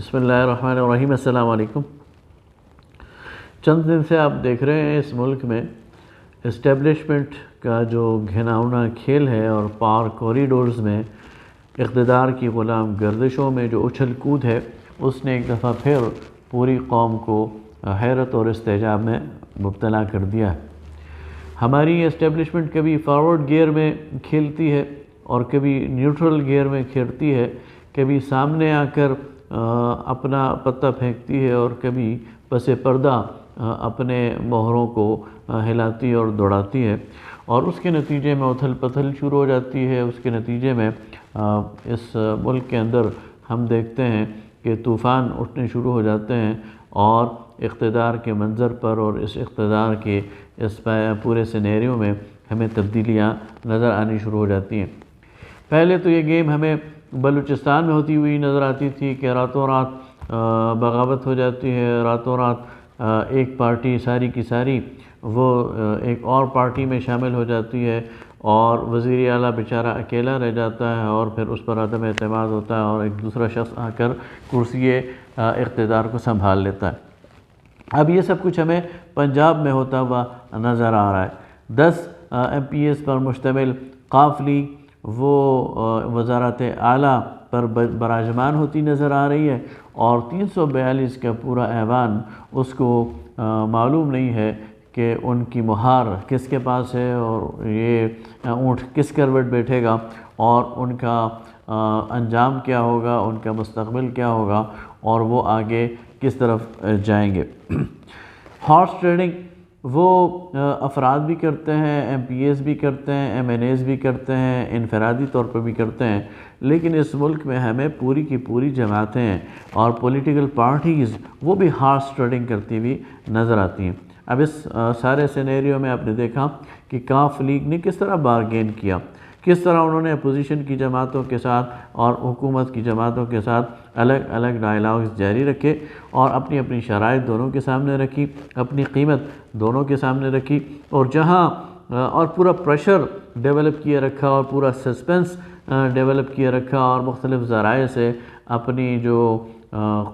بسم اللہ الرحمن الرحیم۔ السلام علیکم۔ چند دن سے آپ دیکھ رہے ہیں اس ملک میں اسٹیبلشمنٹ کا جو گھناؤنا کھیل ہے اور پاور کوریڈورز میں اقتدار کی غلام گردشوں میں جو اچھل کود ہے، اس نے ایک دفعہ پھر پوری قوم کو حیرت اور استعجاب میں مبتلا کر دیا ہے۔ ہماری اسٹیبلشمنٹ کبھی فارورڈ گیئر میں کھیلتی ہے اور کبھی نیوٹرل گیئر میں کھیلتی ہے، کبھی سامنے آ کر اپنا پتہ پھینکتی ہے اور کبھی پس پردہ اپنے مہروں کو ہلاتی اور دوڑاتی ہے، اور اس کے نتیجے میں اتھل پتھل شروع ہو جاتی ہے۔ اس کے نتیجے میں اس ملک کے اندر ہم دیکھتے ہیں کہ طوفان اٹھنے شروع ہو جاتے ہیں اور اقتدار کے منظر پر اور اس اقتدار کے اس پورے سینیریو میں ہمیں تبدیلیاں نظر آنی شروع ہو جاتی ہیں۔ پہلے تو یہ گیم ہمیں بلوچستان میں ہوتی ہوئی نظر آتی تھی کہ راتوں رات بغاوت ہو جاتی ہے، راتوں رات ایک پارٹی ساری کی ساری وہ ایک اور پارٹی میں شامل ہو جاتی ہے اور وزیر اعلیٰ بیچارہ اکیلا رہ جاتا ہے اور پھر اس پر عدم اعتماد ہوتا ہے اور ایک دوسرا شخص آ کر کرسی اقتدار کو سنبھال لیتا ہے۔ اب یہ سب کچھ ہمیں پنجاب میں ہوتا ہوا نظر آ رہا ہے۔ 10 MPs پر مشتمل قاف لیگ وہ وزارت اعلیٰ پر براجمان ہوتی نظر آ رہی ہے اور 342 کا پورا ایوان اس کو معلوم نہیں ہے کہ ان کی مہار کس کے پاس ہے اور یہ اونٹ کس کروٹ بیٹھے گا اور ان کا انجام کیا ہوگا، ان کا مستقبل کیا ہوگا اور وہ آگے کس طرف جائیں گے۔ ہارس ٹریڈنگ وہ افراد بھی کرتے ہیں، MPs بھی کرتے ہیں، MNAs بھی کرتے ہیں، انفرادی طور پر بھی کرتے ہیں، لیکن اس ملک میں ہمیں پوری کی پوری جماعتیں اور پولیٹیکل پارٹیز وہ بھی ہارس ٹریڈنگ کرتی ہوئی نظر آتی ہیں۔ اب اس سارے سینیریو میں آپ نے دیکھا کہ قاف لیگ نے کس طرح بارگین کیا، کس طرح انہوں نے اپوزیشن کی جماعتوں کے ساتھ اور حکومت کی جماعتوں کے ساتھ الگ الگ ڈائلاگز جاری رکھے اور اپنی اپنی شرائط دونوں کے سامنے رکھی، اپنی قیمت دونوں کے سامنے رکھی، اور جہاں اور پورا پریشر ڈیولپ کیے رکھا اور پورا سسپنس ڈیولپ کیے رکھا اور مختلف ذرائع سے اپنی جو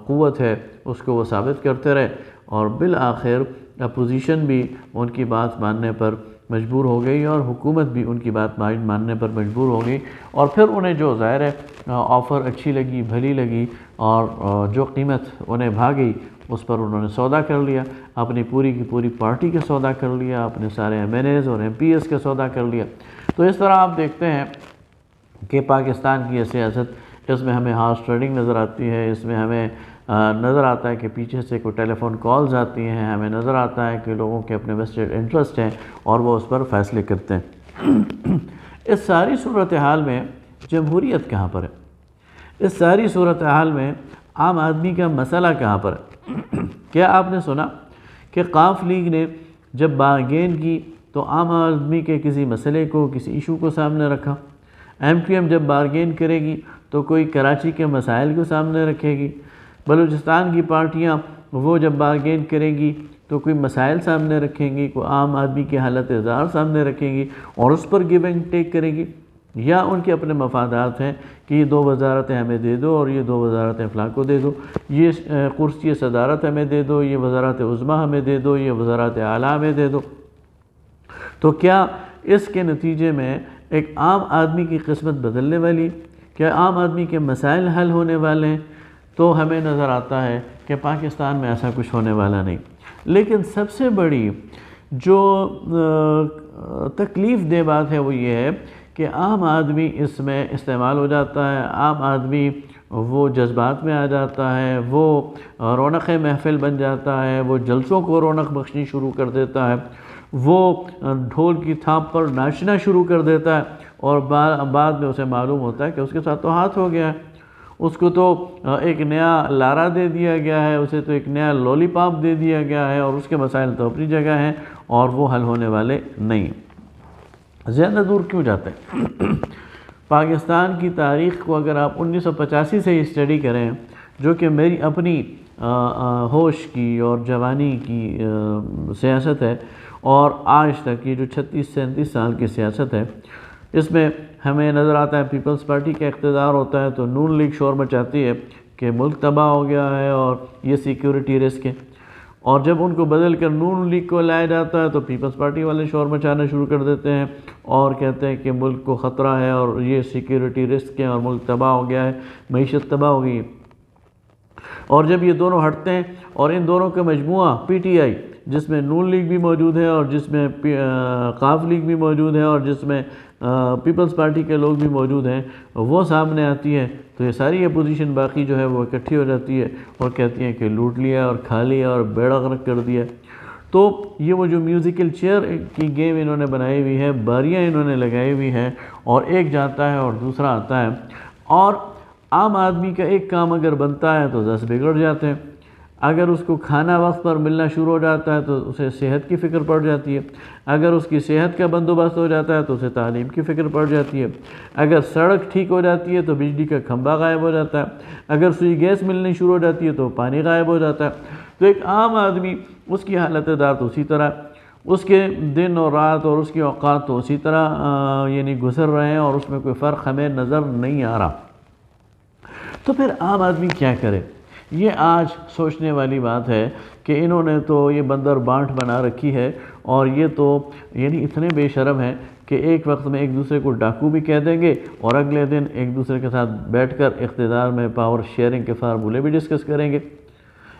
قوت ہے اس کو وہ ثابت کرتے رہے، اور بالآخر اپوزیشن بھی ان کی بات ماننے پر مجبور ہو گئی اور حکومت بھی ان کی بات ماننے پر مجبور ہو گئی، اور پھر انہیں جو ظاہر ہے آفر اچھی لگی، بھلی لگی اور جو قیمت انہیں بھا گئی اس پر انہوں نے سودا کر لیا، اپنی پوری کی پوری پارٹی کا سودا کر لیا، اپنے سارے MNAs اور MPs کا سودا کر لیا۔ تو اس طرح آپ دیکھتے ہیں کہ پاکستان کی یہ سیاست، اس میں ہمیں ہارس ٹریڈنگ نظر آتی ہے، اس میں ہمیں نظر آتا ہے کہ پیچھے سے کوئی ٹیلی فون کالز آتی ہیں، ہمیں نظر آتا ہے کہ لوگوں کے اپنے ویسٹڈ انٹرسٹ ہیں اور وہ اس پر فیصلے کرتے ہیں۔ اس ساری صورتحال میں جمہوریت کہاں پر ہے؟ اس ساری صورتحال میں عام آدمی کا مسئلہ کہاں پر ہے؟ کیا آپ نے سنا کہ قاف لیگ نے جب بارگین کی تو عام آدمی کے کسی مسئلے کو، کسی ایشو کو سامنے رکھا؟ MQM جب بارگین کرے گی تو کوئی کراچی کے مسائل کو سامنے رکھے گی؟ بلوچستان کی پارٹیاں وہ جب بارگین کریں گی تو کوئی مسائل سامنے رکھیں گی، کوئی عام آدمی کی حالت زار سامنے رکھیں گی اور اس پر گیو اینڈ ٹیک کریں گی؟ یا ان کے اپنے مفادات ہیں کہ یہ 2 وزارتیں ہمیں دے دو اور یہ 2 وزارتیں فلاں کو دے دو، یہ کرسی صدارت ہمیں دے دو، یہ وزارت عظمیٰ ہمیں دے دو، یہ وزارت اعلیٰ ہمیں دے دو؟ تو کیا اس کے نتیجے میں ایک عام آدمی کی قسمت بدلنے والی، کیا عام آدمی کے مسائل حل ہونے والے ہیں؟ تو ہمیں نظر آتا ہے کہ پاکستان میں ایسا کچھ ہونے والا نہیں۔ لیکن سب سے بڑی جو تکلیف دہ بات ہے وہ یہ ہے کہ عام آدمی اس میں استعمال ہو جاتا ہے، عام آدمی وہ جذبات میں آ جاتا ہے، وہ رونق محفل بن جاتا ہے، وہ جلسوں کو رونق بخشنی شروع کر دیتا ہے، وہ ڈھول کی تھاپ پر ناچنا شروع کر دیتا ہے، اور بعد میں اسے معلوم ہوتا ہے کہ اس کے ساتھ تو ہاتھ ہو گیا ہے، اس کو تو ایک نیا لارا دے دیا گیا ہے، اسے تو ایک نیا لولی پاپ دے دیا گیا ہے، اور اس کے مسائل تو اپنی جگہ ہیں اور وہ حل ہونے والے نہیں۔ زیادہ دور کیوں جاتے ہیں؟ پاکستان کی تاریخ کو اگر آپ 1985 سے اسٹڈی کریں، جو کہ میری اپنی ہوش کی اور جوانی کی سیاست ہے، اور آج تک یہ جو 36-37 سال کی سیاست ہے، اس میں ہمیں نظر آتا ہے پیپلز پارٹی کا اقتدار ہوتا ہے تو نون لیگ شور مچاتی ہے کہ ملک تباہ ہو گیا ہے اور یہ سیکیورٹی رسک ہے، اور جب ان کو بدل کر نون لیگ کو لایا جاتا ہے تو پیپلز پارٹی والے شور مچانا شروع کر دیتے ہیں اور کہتے ہیں کہ ملک کو خطرہ ہے اور یہ سیکیورٹی رسک ہے اور ملک تباہ ہو گیا ہے، معیشت تباہ ہو گئی ہے۔ اور جب یہ دونوں ہٹتے ہیں اور ان دونوں کا مجموعہ پی ٹی آئی، جس میں نون لیگ بھی موجود ہے اور جس میں قاف لیگ بھی موجود ہے اور جس میں پیپلز پارٹی کے لوگ بھی موجود ہیں، وہ سامنے آتی ہے تو یہ ساری اپوزیشن باقی جو ہے وہ اکٹھی ہو جاتی ہے اور کہتی ہیں کہ لوٹ لیا اور کھا لیا اور بیڑا غرق کر دیا۔ تو یہ وہ جو میوزیکل چیئر کی گیم انہوں نے بنائی ہوئی ہے، باریاں انہوں نے لگائی ہوئی ہیں، اور ایک جاتا ہے اور دوسرا آتا ہے، اور عام آدمی کا ایک کام اگر بنتا ہے تو 10 بگڑ جاتے ہیں۔ اگر اس کو کھانا وقت پر ملنا شروع ہو جاتا ہے تو اسے صحت کی فکر پڑ جاتی ہے، اگر اس کی صحت کا بندوبست ہو جاتا ہے تو اسے تعلیم کی فکر پڑ جاتی ہے، اگر سڑک ٹھیک ہو جاتی ہے تو بجلی کا کھمبا غائب ہو جاتا ہے، اگر سوئی گیس ملنی شروع ہو جاتی ہے تو پانی غائب ہو جاتا ہے۔ تو ایک عام آدمی، اس کی حالت دار تو اسی طرح، اس کے دن اور رات اور اس کے اوقات تو اسی طرح یعنی گزر رہے ہیں اور اس میں کوئی فرق ہمیں نظر نہیں آ رہا۔ تو پھر عام آدمی کیا کرے؟ یہ آج سوچنے والی بات ہے کہ انہوں نے تو یہ بندر بانٹ بنا رکھی ہے، اور یہ تو یعنی اتنے بے شرم ہیں کہ ایک وقت میں ایک دوسرے کو ڈاکو بھی کہہ دیں گے اور اگلے دن ایک دوسرے کے ساتھ بیٹھ کر اقتدار میں پاور شیئرنگ کے فارمولے بھی ڈسکس کریں گے،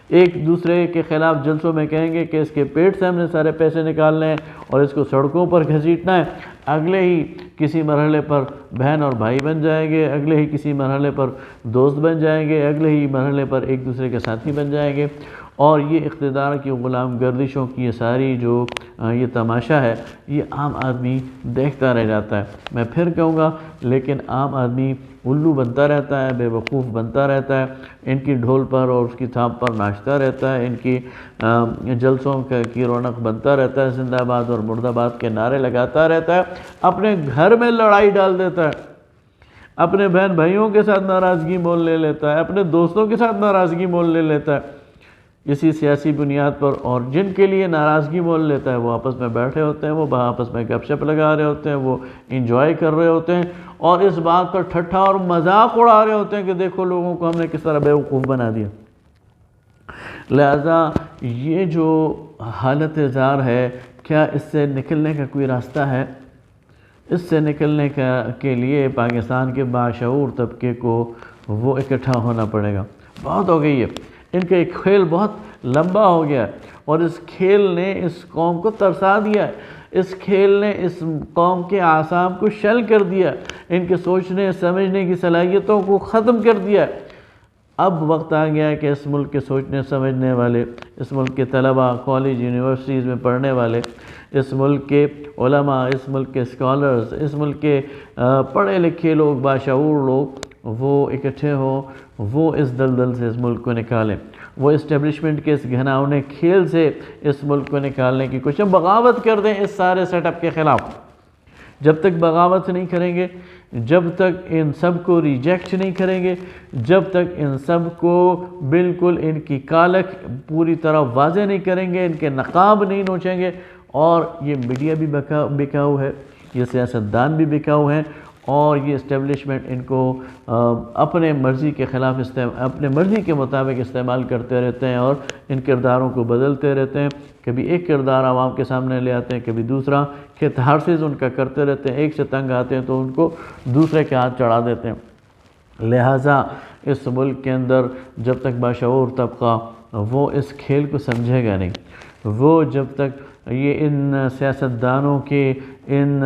ایک دوسرے کے خلاف جلسوں میں کہیں گے کہ اس کے پیٹ سے ہم نے سارے پیسے نکالنے ہیں اور اس کو سڑکوں پر گھسیٹنا ہے، اگلے ہی کسی مرحلے پر بہن اور بھائی بن جائیں گے، اگلے ہی کسی مرحلے پر دوست بن جائیں گے، اگلے ہی مرحلے پر ایک دوسرے کے ساتھی بن جائیں گے، اور یہ اقتدار کی غلام گردشوں کی یہ ساری جو یہ تماشا ہے، یہ عام آدمی دیکھتا رہ جاتا ہے۔ میں پھر کہوں گا، لیکن عام آدمی الو بنتا رہتا ہے، بے وقوف بنتا رہتا ہے، ان کی ڈھول پر اور اس کی تھاپ پر ناچتا رہتا ہے، ان کی جلسوں کی رونق بنتا رہتا ہے، زندہ باد اور مردہ باد کے نعرے لگاتا رہتا ہے، اپنے گھر میں لڑائی ڈال دیتا ہے، اپنے بہن بھائیوں کے ساتھ ناراضگی مول لے لیتا ہے، اپنے دوستوں کے ساتھ ناراضگی مول لے لیتا ہے اسی سیاسی بنیاد پر، اور جن کے لیے ناراضگی مول لیتا ہے وہ آپس میں بیٹھے ہوتے ہیں، وہ آپس میں گپ شپ لگا رہے ہوتے ہیں، وہ انجوائے کر رہے ہوتے ہیں اور اس بات پر ٹھٹھا اور مذاق اڑا رہے ہوتے ہیں کہ دیکھو لوگوں کو ہم نے کس طرح بیوقوف بنا دیا۔ لہذا یہ جو حالت زار ہے، کیا اس سے نکلنے کا کوئی راستہ ہے؟ اس سے نکلنے کے لیے پاکستان کے باشعور طبقے کو وہ اکٹھا ہونا پڑے گا۔ بہت ہو گئی ہے، ان کا ایک کھیل بہت لمبا ہو گیا ہے اور اس کھیل نے اس قوم کو ترسا دیا ہے، اس کھیل نے اس قوم کے اعصاب کو شل کر دیا ہے، ان کے سوچنے سمجھنے کی صلاحیتوں کو ختم کر دیا ہے۔ اب وقت آ گیا ہے کہ اس ملک کے سوچنے سمجھنے والے، اس ملک کے طلباء، کالج یونیورسٹیز میں پڑھنے والے، اس ملک کے علماء، اس ملک کے اسکالرز، اس ملک کے پڑھے لکھے لوگ، باشعور لوگ، وہ اکٹھے ہوں، وہ اس دلدل سے اس ملک کو نکالیں، وہ اسٹیبلشمنٹ کے اس گھناؤنے کھیل سے اس ملک کو نکالنے کی کوشش، بغاوت کر دیں اس سارے سیٹ اپ کے خلاف۔ جب تک بغاوت نہیں کریں گے، جب تک ان سب کو ریجیکٹ نہیں کریں گے، جب تک ان سب کو بالکل ان کی کالک پوری طرح واضح نہیں کریں گے، ان کے نقاب نہیں نوچیں گے، اور یہ میڈیا بھی بکاؤ ہے، یہ سیاستدان بھی بکاؤ ہیں، اور یہ اسٹیبلشمنٹ ان کو اپنے مرضی کے خلاف اپنے مرضی کے مطابق استعمال کرتے رہتے ہیں اور ان کرداروں کو بدلتے رہتے ہیں، کبھی ایک کردار عوام کے سامنے لے آتے ہیں، کبھی دوسرا، کیتھارسس ان کا کرتے رہتے ہیں، ایک سے تنگ آتے ہیں تو ان کو دوسرے کے ہاتھ چڑھا دیتے ہیں۔ لہٰذا اس ملک کے اندر جب تک باشعور طبقہ وہ اس کھیل کو سمجھے گا نہیں، وہ جب تک یہ ان سیاستدانوں کے ان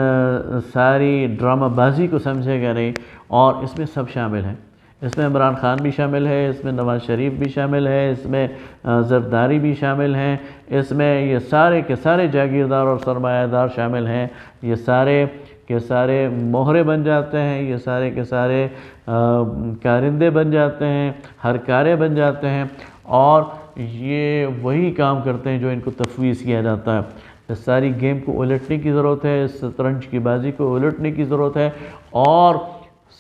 ساری ڈرامہ بازی کو سمجھے گا نہیں، اور اس میں سب شامل ہیں، اس میں عمران خان بھی شامل ہے، اس میں نواز شریف بھی شامل ہے، اس میں زرداری بھی شامل ہیں، اس میں یہ سارے کے سارے جاگیردار اور سرمایہ دار شامل ہیں، یہ سارے کے سارے مہرے بن جاتے ہیں، یہ سارے کے سارے کارندے بن جاتے ہیں، ہر کارے بن جاتے ہیں، اور یہ وہی کام کرتے ہیں جو ان کو تفویض کیا جاتا ہے۔ اس ساری گیم کو الٹنے کی ضرورت ہے، اس شطرنج کی بازی کو الٹنے کی ضرورت ہے، اور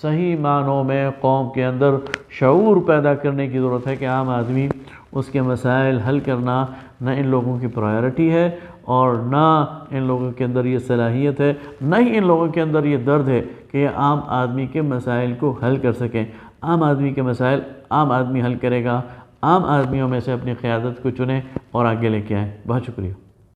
صحیح معنوں میں قوم کے اندر شعور پیدا کرنے کی ضرورت ہے کہ عام آدمی اس کے مسائل حل کرنا نہ ان لوگوں کی پرائیورٹی ہے، اور نہ ان لوگوں کے اندر یہ صلاحیت ہے، نہ ہی ان لوگوں کے اندر یہ درد ہے کہ یہ عام آدمی کے مسائل کو حل کر سکیں۔ عام آدمی کے مسائل عام آدمی حل کرے گا. عام آدمیوں میں سے اپنی قیادت کو چنیں اور آگے لے کے آئیں. بہت شکریہ.